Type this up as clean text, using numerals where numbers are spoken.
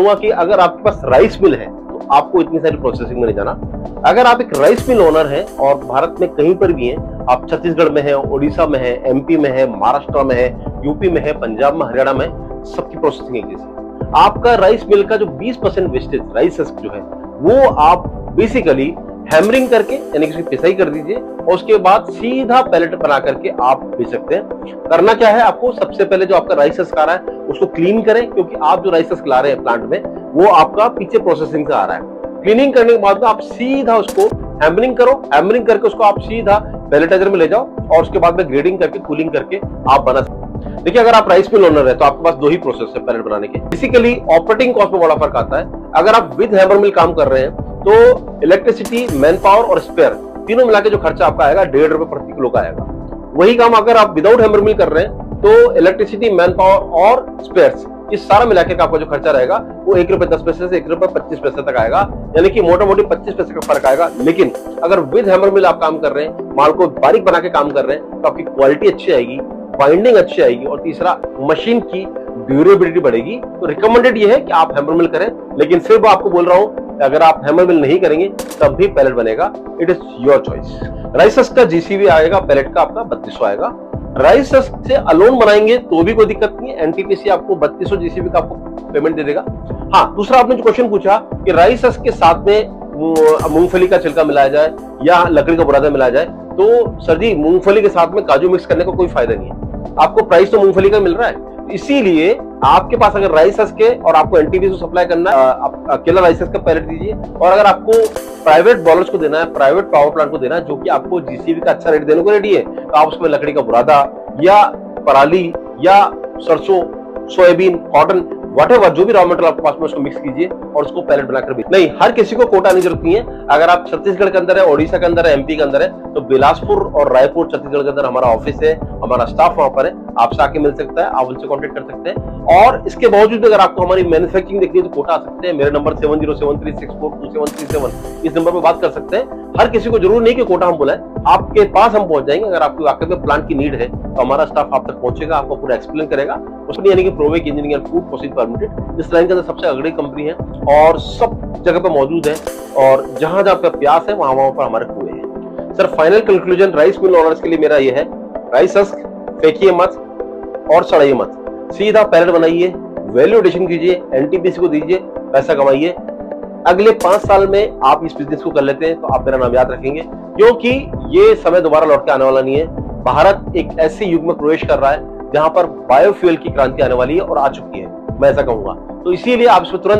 हुआ कि अगर आपके पास राइस मिल है तो आपको इतनी सारी प्रोसेसिंग में नहीं जाना। अगर आप एक राइस मिल ओनर हैं और भारत में कहीं पर भी हैं, आप छत्तीसगढ़ में हैं, ओडिशा में हैं, एमपी में हैं, महाराष्ट्र में हैं, यूपी में हैं, पंजाब में, हरियाणा में, सबकी प्रोसेसिंग एक जैसी। आपका राइस मिल का जो 20% वेस्टेज राइस हस्क जो है वो आप बेसिकली हैमरिंग करके यानी कि पिसाई कर दीजिए और उसके बाद सीधा पैलेट बना करके आप बेच सकते हैं। करना क्या है आपको, सबसे पहले जो आपका राइस हस्क आ रहा है उसको क्लीन करें, क्योंकि आप जो राइस हस्क ला रहे हैं प्लांट में वो आपका पीछे प्रोसेसिंग से आ रहा है। क्लीनिंग करने के बाद आप सीधा उसको हैमरिंग करो, हैमरिंग करके उसको आप सीधा पैलेटाइजर में ले जाओ और उसके बाद में ग्रेडिंग करके कूलिंग करके आप बना सकते हैं। देखिए, अगर आप राइस मिल ओनर है तो आपके पास दो ही प्रोसेस है पैलेट बनाने के। बेसिकली ऑपरेटिंग कॉस्ट में बड़ा फर्क आता है। अगर आप विद हैमर मिल काम कर रहे हैं तो इलेक्ट्रिसिटी, मैन पावर और स्पेयर तीनों मिला के जो खर्चा आपका आएगा 1.5 रुपए प्रति किलो का आएगा। वही काम अगर आप विदाउट हैमर मिल कर रहे हैं तो इलेक्ट्रिसिटी, मैन पावर और स्पेयर्स ये सारा मिला के आपका जो खर्चा रहेगा वो 1 रुपए 10 पैसे से 1 रुपए 25 पैसे तक आएगा, यानी कि मोटा मोटी 25 पैसे का फर्क आएगा। लेकिन अगर विद हैमर मिल आप काम कर रहे हैं, माल को बारीक बना के काम कर रहे हैं, तो आपकी क्वालिटी अच्छी आएगी, बाइंडिंग अच्छी आएगी और तीसरा मशीन की ड्यूरेबिलिटी बढ़ेगी। तो रिकमेंडेड ये है कि आप हैमर मिल करें, लेकिन सिर्फ आपको बोल रहा हूं अगर आप हैमर मिल नहीं करेंगे तब भी पैलेट बनेगा। It is your choice. Rice husk का जीसीबी आएगा, पैलेट का आपका 3200 आएगा। राइस हस्क से अलोन बनाएंगे तो भी कोई दिक्कत नहीं है, एनटीपीसी आपको 3200 जीसीबी का आपको पेमेंट दे देगा। हाँ, दूसरा आपने जो क्वेश्चन पूछा कि राइस हस्क के साथ में मूंगफली का छिलका मिलाया जाए या लकड़ी का बुरादा मिलाया जाए, तो सर जी मूंगफली के साथ में काजू मिक्स करने का कोई फायदा नहीं है। आपको प्राइस तो मूंगफली का मिल रहा है, इसीलिए आपके पास अगर राइस हस्क है और आपको एनटीपीसी सप्लाई करना है, आप अकेला राइस हस्क का पैलेट दीजिए। और अगर आपको प्राइवेट बॉलर्स को देना है, प्राइवेट पावर प्लांट को देना है जो कि आपको जीसीबी का अच्छा रेट देने को रेडी है, तो आप उसमें लकड़ी का बुरादा या पराली या सरसों, सोयाबीन, कॉटन, व्हाटएवर जो भी रॉ मटेरियल आपके पास में उसको मिक्स कीजिए और उसको पैलेट बनाकर बेचिए। नहीं, हर किसी को कोटा नहीं जरूरत नहीं है। अगर आप छत्तीसगढ़ के अंदर है, ओडिशा के अंदर है, एमपी के अंदर है, तो बिलासपुर और रायपुर छत्तीसगढ़ के अंदर हमारा ऑफिस है, हमारा स्टाफ वहां पर है, आपसे आके मिल सकता है, आप उनसे कॉन्टेक्ट कर सकते हैं। और इसके बावजूद अगर आपको हमारी मैन्युफैक्चरिंग देखनी है तो कोटा आ सकते हैं। मेरे नंबर 7073642737 इस नंबर पर बात कर सकते हैं। हर किसी को जरूर नहीं कि कोटा हम बुलाएं, आपके पास हम पहुंच जाएंगे। अगर आपको वाकई में प्लांट की नीड है तो हमारा स्टाफ आप तक पहुंचेगा, आपको पूरा एक्सप्लेन करेगा। उसमें यानी कि प्रोवेक engineering and food processing permitted इस लाइन के अंदर सबसे अगली कंपनी है और सब जगह पे मौजूद है और जहां जहां पे प्यास है वहां पर हमारे कुएं हैं। Sir, final conclusion rice mill owners के लिए मेरा ये है, राइस हस्क फेंकिए मत और सड़ाइए मत, सीधा पैलेट बनाइए, वैल्यू एडिशन कीजिए, एनटीपीसी को दीजिए, पैसा कमाइए। अगले 5 साल में आप इस बिजनेस को कर लेते हैं तो आप मेरा नाम याद रखेंगे, क्योंकि ये समय दोबारा लौट के आने वाला नहीं है। भारत एक ऐसे युग में प्रवेश कर रहा है जहां पर बायोफ्यूल की क्रांति आने वाली है और आ चुकी है, मैं ऐसा कहूंगा। तो इसीलिए आप इसमें तुरंत